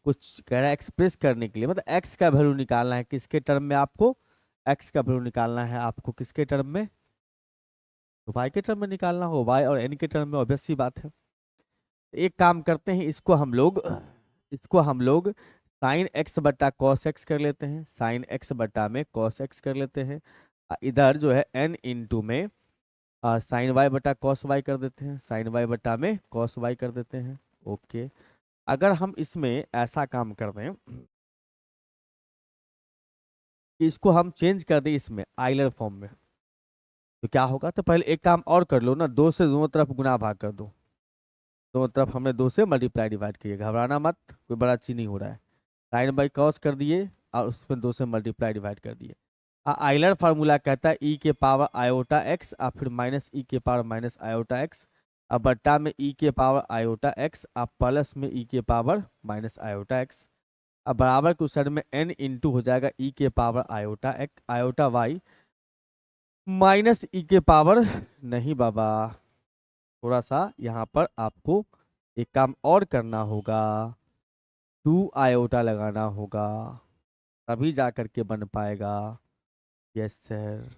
कुछ कह रहा है एक्सप्रेस करने के लिए, मतलब x का वैल्यू निकालना है, किसके टर्म में आपको x का वैल्यू निकालना है, आपको किसके टर्म में, तो y के टर्म में निकालना हो, y और n के टर्म में, ऑब्वियस सी बात है। एक काम करते हैं, इसको हम लोग साइन एक्स बट्टा कॉस एक्स कर लेते हैं, साइन एक्स बट्टा में कॉस एक्स कर लेते हैं, इधर जो है n इंटू में साइन वाई बटा कॉस वाई कर देते हैं, साइन वाई बटा में कॉस वाई कर देते हैं। ओके, अगर हम इसमें ऐसा काम कर दें कि इसको हम चेंज कर दें इसमें आइलर फॉर्म में, तो क्या होगा, तो पहले एक काम और कर लो ना, 2 से दोनों तरफ गुना भाग कर दो, दोनों तरफ हमने 2 से मल्टीप्लाई डिवाइड किए, घबराना मत, कोई बड़ा चीज नहीं हो रहा है, साइन बाई कॉस कर दिए और उसमें 2 से मल्टीप्लाई डिवाइड कर दिए। आइलर फार्मूला कहता है ई के पावर आयोटा एक्स और फिर माइनस ई के पावर माइनस आयोटा एक्स, अब बट्टा में ई के पावर आयोटा एक्स, अब प्लस में ई के पावर माइनस आयोटा एक्स, अब बराबर के उस साइड में n इंटू हो जाएगा ई के power iota x iota y minus e के पावर, नहीं बाबा, थोड़ा सा यहाँ पर आपको एक काम और करना होगा, 2 आयोटा लगाना होगा, तभी जा करके बन पाएगा। यस सर,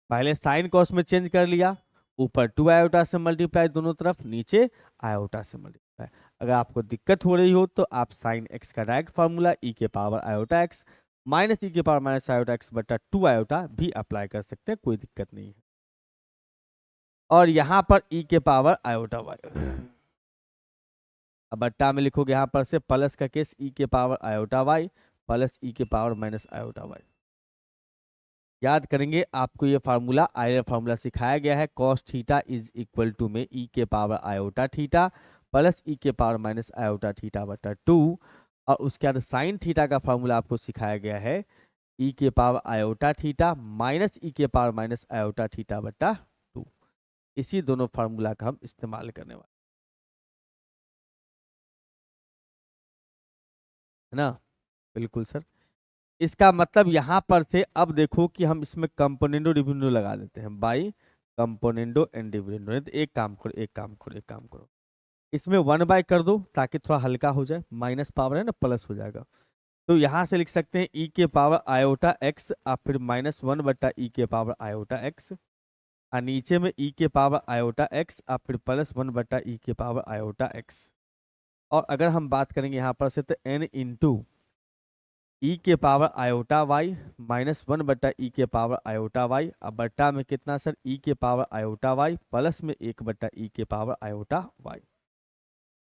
पहले साइन कॉस में चेंज कर लिया, ऊपर 2 आयोटा से मल्टीप्लाई दोनों तरफ, नीचे आयोटा से मल्टीप्लाई। अगर आपको दिक्कत हो रही हो तो आप साइन एक्स का डायरेक्ट फार्मूला ई के power iota x minus e के पावर माइनस आयोटा एक्स बटा 2 आयोटा भी अप्लाई कर सकते हैं, कोई दिक्कत नहीं है। और यहाँ पर ई के पावर आयोटा वाई। अब बट्टा में लिखोगे यहाँ पर से प्लस का केस ई के power iota Y plus e के पावर माइनस आयोटा वाई। याद करेंगे, आपको ये फार्मूला आयरन फार्मूला सिखाया गया है। Cos theta is equal to में ई के power iota theta plus e के पावर माइनस आयोटा थीटा बटा 2। और उसके बाद साइन थीटा का फार्मूला आपको सिखाया गया है ई के power iota theta minus e के पावर माइनस आयोटा थीटा बटा 2। इसी दोनों फार्मूला का हम इस्तेमाल करने वाले है ना। बिल्कुल सर। इसका मतलब यहाँ पर से अब देखो कि हम इसमें कंपोनेंडो डिविडेंडो लगा देते हैं बाई कंपोनेंडो एंड डिविडेंडो। नहीं तो एक काम करो, एक काम करो, एक काम करो, इसमें 1 बाय कर दो ताकि थोड़ा हल्का हो जाए। माइनस पावर है ना, प्लस हो जाएगा। तो यहाँ से लिख सकते हैं ई के पावर आयोटा एक्स और फिर -1 बटा ई के पावर आयोटा एक्स, और नीचे में ई के पावर आयोटा एक्स और फिर +1 बटा ई के पावर आयोटा एक्स। और अगर हम बात करेंगे यहाँ पर से तो n इंटू ई के पावर आयोटा वाई -1 बटा ई के पावर आयोटा वाई, अब बट्टा में कितना सर ई के पावर आयोटा वाई प्लस में 1 बटा ई के पावर आयोटा वाई।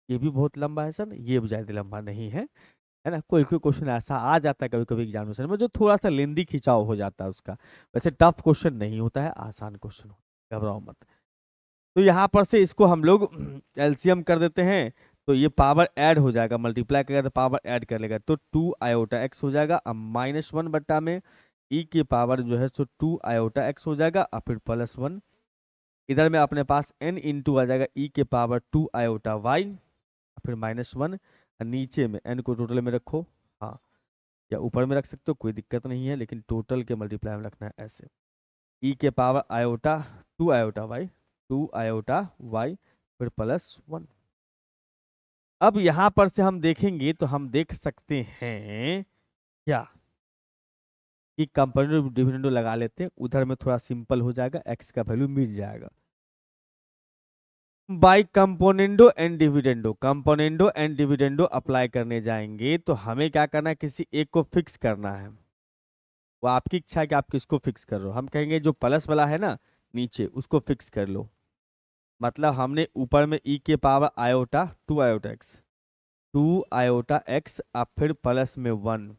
ये भी बहुत लंबा है सर, ये भी ज्यादा लंबा नहीं है, है ना। कोई कोई क्वेश्चन ऐसा आ जाता है कभी कभी एग्जामिनेशन में जो थोड़ा सा लेंदी खिंचाव हो जाता है उसका। वैसे टफ क्वेश्चन नहीं होता है, आसान क्वेश्चन होता है, घबराओ मत। तो यहाँ पर से इसको हम लोग एलसीएम कर देते हैं, तो ये पावर ऐड हो जाएगा, मल्टीप्लाई करेगा तो पावर ऐड कर लेगा, तो 2 आयोटा एक्स हो जाएगा। अब -1 बट्टा में ई की पावर जो है सो 2 आयोटा एक्स हो जाएगा और फिर +1। इधर में अपने पास n इंटू आ जाएगा ई के पावर 2 आयोटा वाई फिर -1। नीचे में n को टोटल में रखो, हाँ, या ऊपर में रख सकते हो, कोई दिक्कत नहीं है, लेकिन टोटल के मल्टीप्लाई में रखना है ऐसे। ई के power iota 2 iota y 2 iota y फिर +1। अब यहां पर से हम देखेंगे तो हम देख सकते हैं क्या कि कंपोनेंडो डिविडेंडो लगा लेते हैं, उधर में थोड़ा सिंपल हो जाएगा, एक्स का वैल्यू मिल जाएगा। By componendo and dividendo apply करने जाएंगे तो हमें क्या करना है, किसी एक को फिक्स करना है। वो आपकी इच्छा है कि आप किसको फिक्स कर रहे हो। हम कहेंगे जो प्लस वाला है ना नीचे, उसको फिक्स कर लो। मतलब हमने ऊपर में ई के power iota 2 iota x 2 iota x और फिर प्लस में 1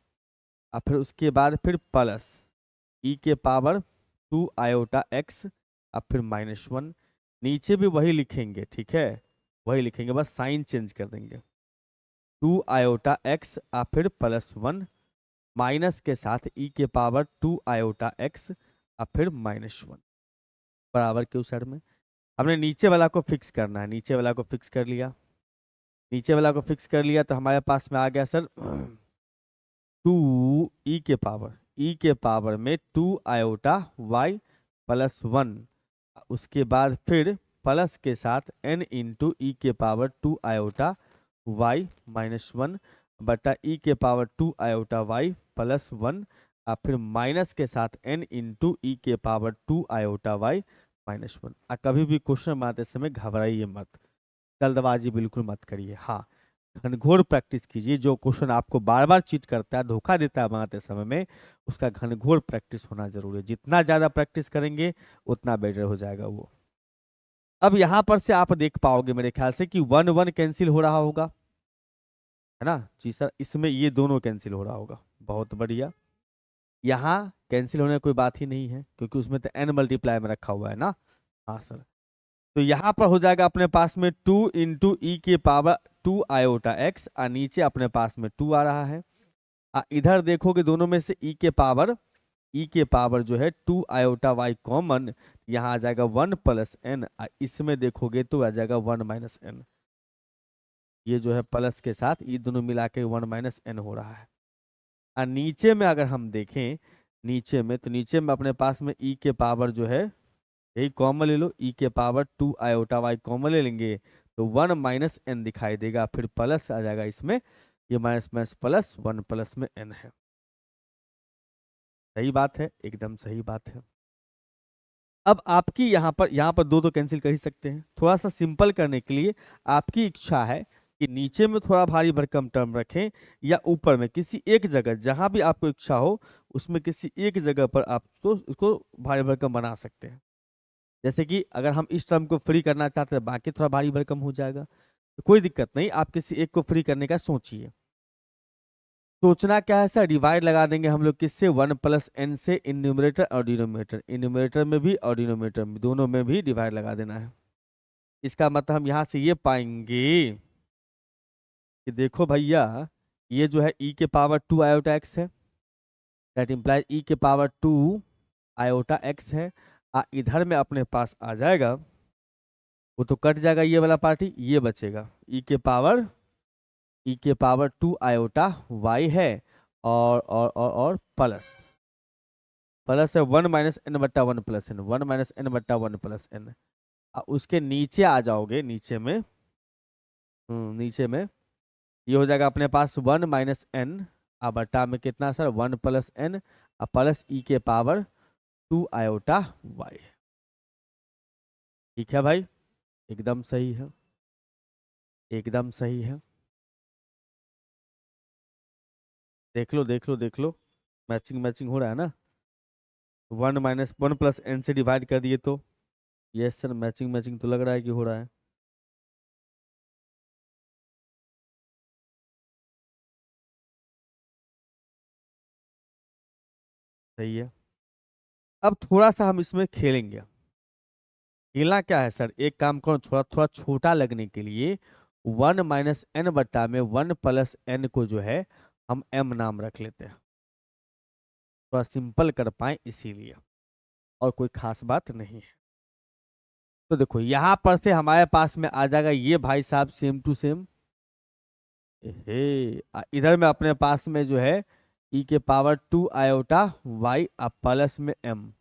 और फिर उसके बाद फिर प्लस ई के पावर 2 आयोटा एक्स और फिर -1। नीचे भी वही लिखेंगे, ठीक है, वही लिखेंगे, बस साइन चेंज कर देंगे। 2 आयोटा एक्स और फिर +1 माइनस के साथ ई के पावर 2 आयोटा एक्स और फिर -1 बराबर के उस साइड में। हमने नीचे वाला को फिक्स करना है, नीचे वाला को फिक्स कर लिया, नीचे वाला को फिक्स कर लिया तो हमारे पास में आ गया सर 2 ई के पावर में 2 आयोटा वाई +1, उसके बाद फिर प्लस के साथ n इंटू ई के पावर 2 आयोटा वाई -1 बटा ई के पावर 2 आयोटा वाई +1 और फिर माइनस के साथ n इंटू ई के पावर 2 आयोटा वाई -1। कभी भी क्वेश्चन बनाते समय घबराइए मत, जल्दबाजी बिल्कुल मत करिए। हाँ, घनघोर प्रैक्टिस कीजिए। जो क्वेश्चन आपको बार बार चीट करता है, धोखा देता है बनाते समय में, उसका घनघोर प्रैक्टिस होना जरूरी है। जितना ज्यादा प्रैक्टिस करेंगे उतना बेटर हो जाएगा वो। अब यहां पर से आप देख पाओगे मेरे ख्याल से कि 1 1 कैंसिल हो रहा होगा, है ना जी सर। इसमें ये दोनों कैंसिल हो रहा होगा, बहुत बढ़िया। यहाँ कैंसिल होने की कोई बात ही नहीं है क्योंकि उसमें तो n मल्टीप्लाई में रखा हुआ है ना। हाँ सर, तो यहाँ पर हो जाएगा अपने पास में 2 इंटू ई के पावर 2 आयोटा एक्स और नीचे अपने पास में 2 आ रहा है। इधर देखोगे दोनों में से ई के पावर जो है 2 आयोटा वाई कॉमन, यहाँ आ जाएगा 1 + n, इसमें देखोगे तो आ जाएगा 1 - n। ये जो है प्लस के साथ ये दोनों मिला के 1 - n हो रहा है। और नीचे में अगर हम देखें, नीचे में तो नीचे में अपने पास में ई के पावर जो है, यही कॉमन ले लो, ई के पावर 2 आयोटा वाई कॉमन ले लेंगे तो 1 - n दिखाई देगा, फिर प्लस आ जाएगा इसमें, ये माइनस माइनस प्लस 1 प्लस में n है। सही बात है, एकदम सही बात है। अब आपकी यहाँ पर दो तो कैंसिल कर ही सकते हैं। थोड़ा सा सिंपल करने के लिए आपकी इच्छा है कि नीचे में थोड़ा भारी भरकम टर्म रखें या ऊपर में किसी एक जगह, जहां भी आपको इच्छा हो उसमें किसी एक जगह पर आप तो इसको भारी भरकम बना सकते हैं। जैसे कि अगर हम इस टर्म को फ्री करना चाहते हैं, बाकी थोड़ा भारी भरकम हो जाएगा, तो कोई दिक्कत नहीं, आप किसी एक को फ्री करने का सोचिए। सोचना क्या है सर, डिवाइड लगा देंगे हम लोग किससे, 1 + n से, इन न्यूमरेटर और डिनोमिनेटर, इन न्यूमरेटर में भी और डिनोमिनेटर में, दोनों में भी डिवाइड लगा देना है। इसका मतलब हम यहाँ से ये पाएंगे कि देखो भैया, ये जो है e के पावर 2 आयोटा x है, दैट इम्प्लाइज e के पावर 2 आयोटा x है। इधर में अपने पास आ जाएगा, वो तो कट जाएगा ये वाला पार्टी, ये बचेगा e के पावर 2 आयोटा y है, और प्लस प्लस है 1 - n/1 + n, 1 - n/1 + n। उसके नीचे आ जाओगे, नीचे में, नीचे में ये हो जाएगा अपने पास 1 - n, बट्टा में कितना सर, 1 + n, प्लस e के पावर 2 आयोटा y। ठीक है भाई, एकदम सही है, एकदम सही है। देख लो देख लो देख लो, मैचिंग मैचिंग हो रहा है ना। 1 - 1 + n से डिवाइड कर दिए तो, यस सर, मैचिंग मैचिंग तो लग रहा है कि हो रहा है। सही है। अब थोड़ा सा हम इसमें खेलेंगे। खेलना क्या है सर, एक काम करो, थोड़ा थोड़ा छोटा लगने के लिए 1 - n बट्टा में 1 + n को जो है हम m नाम रख लेते हैं, थोड़ा सिंपल कर पाए इसीलिए, और कोई खास बात नहीं है। तो देखो यहां पर से हमारे पास में आ जाएगा ये भाई साहब सेम टू सेम, इधर में अपने पास में जो है e के पावर 2 आयोटा y, अब प्लस में m,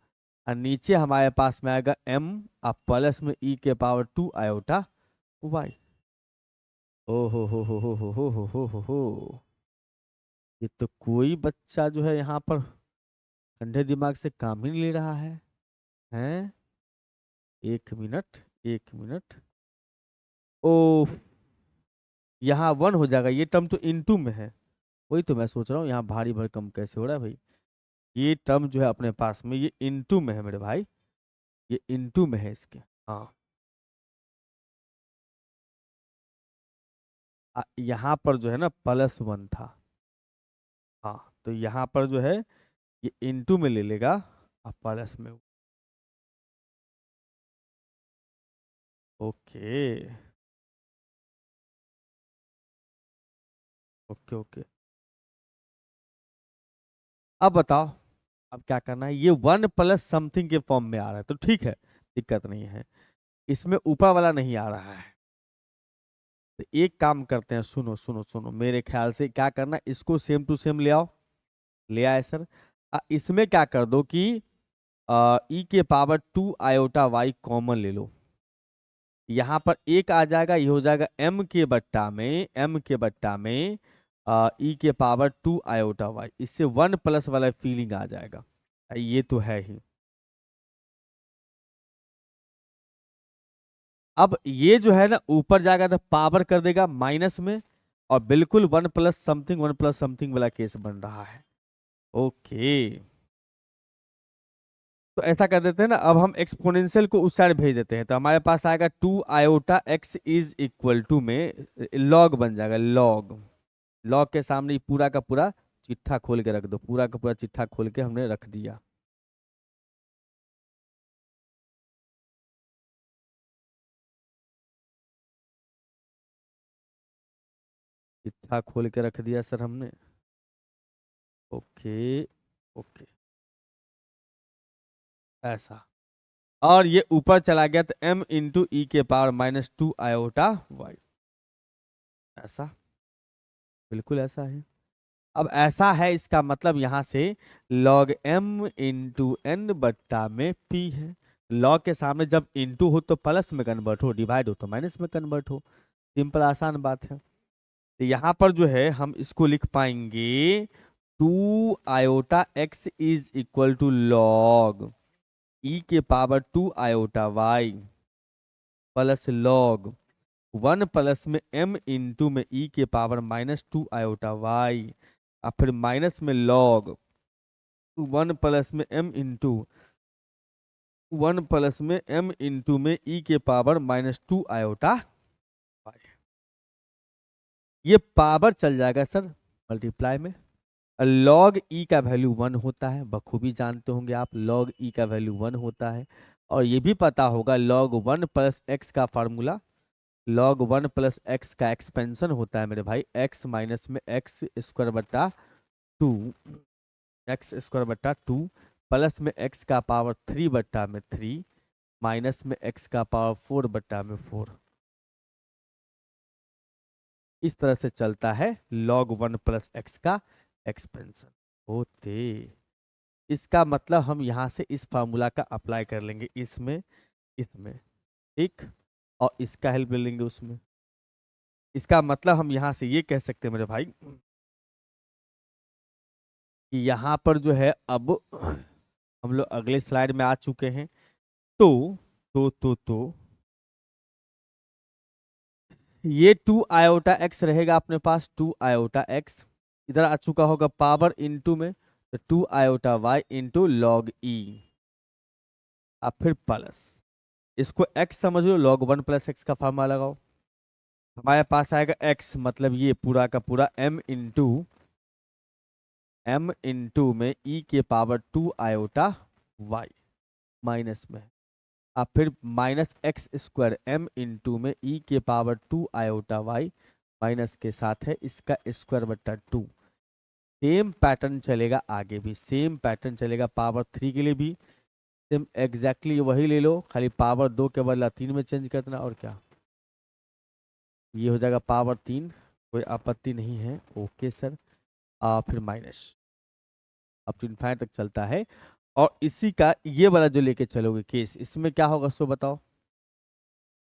और नीचे हमारे पास में आएगा m, अब प्लस में e के पावर 2 आयोटा y। ओ हो, ये तो कोई बच्चा जो है यहाँ पर ठंडे दिमाग से काम ही नहीं ले रहा है। हैं, एक मिनट, एक मिनट, ओ, यहाँ 1 हो जाएगा, ये टर्म तो इनटू में है, वही तो मैं सोच रहा हूँ यहाँ भारी भरकम कैसे हो रहा है भाई। ये टर्म जो है अपने पास में ये इनटू में है मेरे भाई, ये इनटू में है इसके। हाँ, यहाँ पर जो है ना +1 था। हाँ, तो यहाँ पर जो है ये इनटू में ले लेगा, प्लस में। Okay okay okay. अब बताओ, अब क्या करना है, ये 1 + समथिंग के फॉर्म में आ रहा है तो ठीक है, दिक्कत नहीं है, इसमें ऊपर वाला नहीं आ रहा है। तो एक काम करते हैं, सुनो सुनो सुनो, मेरे ख्याल से क्या करना, इसको सेम टू सेम ले आओ। ले आए सर। इसमें क्या कर दो कि e के पावर 2 आयोटा y कॉमन ले लो, यहाँ पर एक आ जाएगा, ये हो जाएगा m के बट्टा में, m के बट्टा में e के पावर 2 आयोटा y, इससे 1 + वाला फीलिंग आ जाएगा। ये तो है ही। अब ये जो है ना ऊपर जाएगा तो पावर कर देगा माइनस में, और बिल्कुल 1 + समथिंग 1 + समथिंग वाला केस बन रहा है। ओके, तो ऐसा कर देते हैं ना, अब हम एक्सपोनेंशियल को उस साइड भेज देते हैं, तो हमारे पास आएगा 2 iota x is equal to में लॉग बन जाएगा, लॉग। लॉग के सामने ये पूरा का पूरा चिट्ठा खोल के रख दो, पूरा का पूरा चिट्ठा खोल के हमने रख दिया। चिट्ठा खोल के रख दिया सर हमने। ओके ओके, ऐसा, और ये ऊपर चला गया तो m इंटू ई के पावर -2 आयोटा y, ऐसा, बिल्कुल ऐसा है। अब ऐसा है, इसका मतलब यहाँ से log m इंटू n बट्टा में p है। log के सामने जब इंटू हो तो प्लस में कन्वर्ट हो, डिवाइड हो तो माइनस में कन्वर्ट हो, सिंपल आसान बात है। तो यहाँ पर जो है हम इसको लिख पाएंगे 2 iota x is equal to log e के power 2 iota y plus log 1 plus में m इंटू में e के पावर -2 आयोटा y, और फिर माइनस में लॉग 1 प्लस में m इंटू 1 प्लस में m इंटू में e के पावर -2 आयोटा y। ये पावर चल जाएगा सर मल्टीप्लाई में। लॉग ई का वैल्यू 1 होता है, बखूबी जानते होंगे आप, लॉग ई का वैल्यू 1 होता है। और ये भी पता होगा लॉग 1 प्लस एक्स का फार्मूला, लॉग 1 प्लस एक्स का एक्सपेंशन होता है मेरे भाई एक्स माइनस में एक्स स्क्वायर बट्टा 2, एक्स स्क्वायर बट्टा 2 प्लस में एक्स का पावर 3 बट्टा में 3 माइनस में एक्स का पावर 4 बट्टा में 4। इस तरह से चलता है log 1 प्लस एक्स का एक्सपेंशन होते। इसका मतलब हम यहाँ से इस फार्मूला का अप्लाई कर लेंगे इसमें, इसमें, ठीक, और इसका हेल्प ले लेंगे उसमें। इसका मतलब हम यहाँ से ये कह सकते हैं मेरे भाई कि यहाँ पर जो है अब हम लोग अगले स्लाइड में आ चुके हैं। तो ये 2 आयोटा एक्स रहेगा अपने पास, 2 आयोटा एक्स इधर आ चुका होगा पावर इनटू में, तो 2 आयोटा वाई इंटू लॉग ई, अब फिर प्लस, इसको x समझ लो, log 1 प्लस एक्स का फार्मूला लगाओ। हमारे पास आएगा x मतलब ये पूरा का पूरा m इंटू में e के पावर 2 आयोटा y माइनस में, अब फिर minus x square m into में e के पावर 2 आयोटा y माइनस के साथ है इसका स्क्वायर बट्टा 2। सेम पैटर्न चलेगा आगे भी, सेम पैटर्न चलेगा पावर 3 के लिए भी, सेम एग्जैक्टली वही ले लो, खाली पावर 2 के बदला 3 में चेंज कर देना और क्या, ये हो जाएगा पावर 3, कोई आपत्ति नहीं है, ओके सर। फिर माइनस अब टू इनफाइनाइट तक चलता है। और इसी का ये वाला जो लेके चलोगे केस, इसमें क्या होगा सो बताओ,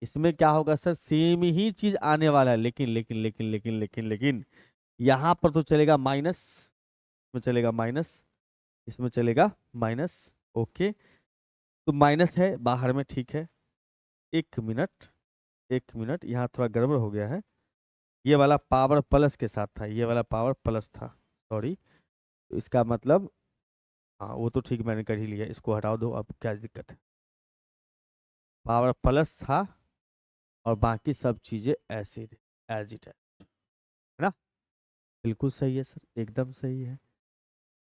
इसमें क्या होगा सर, सेम ही चीज आने वाला है, लेकिन लेकिन लेकिन लेकिन लेकिन लेकिन यहाँ पर तो चलेगा माइनस, इसमें चलेगा माइनस, इसमें चलेगा माइनस, ओके। तो माइनस है बाहर में, ठीक है, एक मिनट, एक मिनट, यहाँ थोड़ा गड़बड़ हो गया है, ये वाला पावर प्लस के साथ था, ये वाला पावर प्लस था, सॉरी। तो इसका मतलब हाँ वो तो ठीक मैंने कर ही लिया, इसको हटा दो, अब क्या दिक्कत है, पावर प्लस था और बाकी सब चीजें ऐसे एज इट है ना, बिल्कुल सही है सर, एकदम सही है।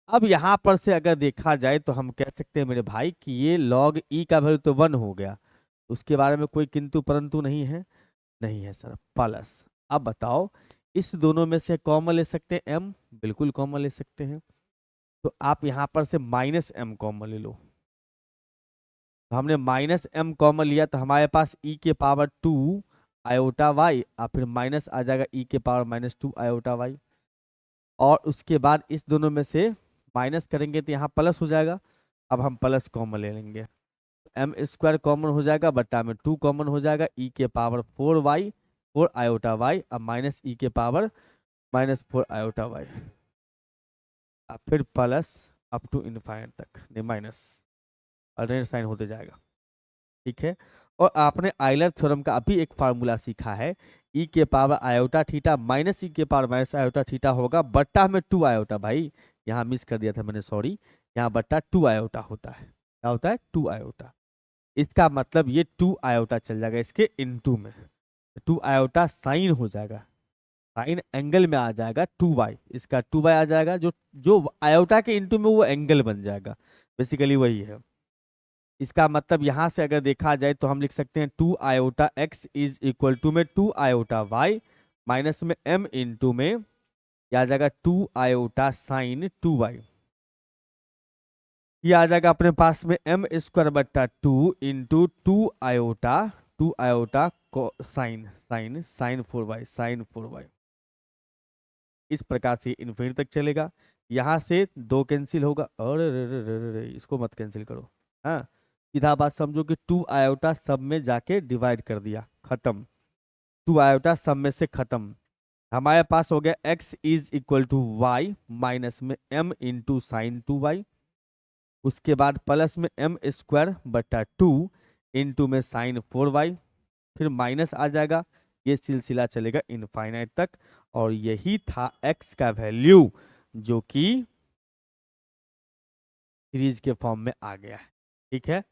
अब यहाँ पर से अगर देखा जाए तो हम कह सकते हैं मेरे भाई कि ये log e का वैल्यू तो 1 हो गया, उसके बारे में कोई किंतु परंतु नहीं है, नहीं है सर, प्लस। अब बताओ इस दोनों में से कॉमन ले सकते हैं m, बिल्कुल कॉमन ले सकते हैं, तो आप यहाँ पर से माइनस m कॉमन ले लो। तो हमने माइनस m कॉमन लिया तो हमारे पास e के पावर 2 आयोटा y, और फिर माइनस आ जाएगा e के पावर -2 आयोटा y, और उसके बाद इस दोनों में से माइनस करेंगे तो यहाँ प्लस हो जाएगा। अब हम प्लस कॉमन ले लेंगे, एम स्क्वायर कॉमन हो जाएगा, बट्टा में 2 कॉमन हो जाएगा, ई के पावर 4y 4 आयोटा y, अब माइनस ई के पावर -4 आयोटा y, अब फिर प्लस अप टू इनफाइनाइट तक, नहीं माइनस, अल्टरनेट साइन होते जाएगा, ठीक है। और आपने आइलर थ्योरम का अभी एक फार्मूला सीखा है, ई के power iota theta minus e के पावर माइनस आयोटा थीटा होगा बट्टा में 2 आयोटा, भाई यहाँ मिस कर दिया था मैंने, सॉरी, यहाँ बट्टा 2 आयोटा होता है, क्या होता है 2 आयोटा। इसका मतलब ये 2 आयोटा चल जाएगा इसके इनटू में, 2 आयोटा साइन हो जाएगा, साइन एंगल में आ जाएगा 2y, इसका 2y आ जाएगा, जो जो आयोटा के इनटू में वो एंगल बन जाएगा, बेसिकली वही है। इसका मतलब यहां से अगर देखा जाए तो हम लिख सकते हैं 2 iota x is equal to में 2 आयोटा y माइनस में m इंटू में यह आ जाएगा 2 आयोटा साइन 2y, ये आ जाएगा अपने पास में m स्क्वायर बट्टा 2 into 2 iota sine sine sine 4y sine 4y। इस प्रकार से इन्फिनिटी तक चलेगा, यहां से 2 कैंसिल होगा, और इसको मत कैंसिल करो, हाँ सीधा बात समझो कि 2 आयोटा सब में जाके डिवाइड कर दिया, खत्म, 2 आयोटा सब में से खत्म। हमारे पास हो गया x is equal to y minus में m इंटू साइन 2y, उसके बाद प्लस में m स्क्वायर बटा 2 इंटू में साइन 4y, फिर माइनस आ जाएगा, ये सिलसिला चलेगा इनफाइनाइट तक, और यही था x का वैल्यू जो कि सीरीज के फॉर्म में आ गया है, ठीक है।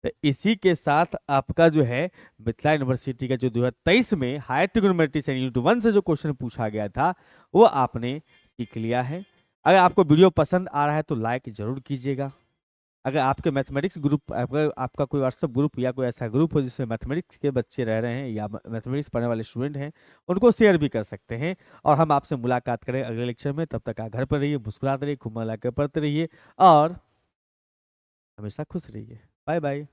तो इसी के साथ आपका जो है मिथिला यूनिवर्सिटी का जो 2023 में हायर ट्रिग्नोमेट्री से यूनिट 1 से जो क्वेश्चन पूछा गया था वो आपने सीख लिया है। अगर आपको वीडियो पसंद आ रहा है तो लाइक जरूर कीजिएगा। अगर आपके मैथमेटिक्स ग्रुप, अगर आपका कोई व्हाट्सएप ग्रुप या कोई ऐसा ग्रुप हो जिसमें मैथमेटिक्स के बच्चे रह रहे हैं या मैथमेटिक्स पढ़ने वाले स्टूडेंट हैं, उनको शेयर भी कर सकते हैं। और हम आपसे मुलाकात करें अगले लेक्चर में। तब तक आप घर पर रहिए, मुस्कुराते रहिए, घुमा ला के पढ़ते रहिए और हमेशा खुश रहिए। Bye bye.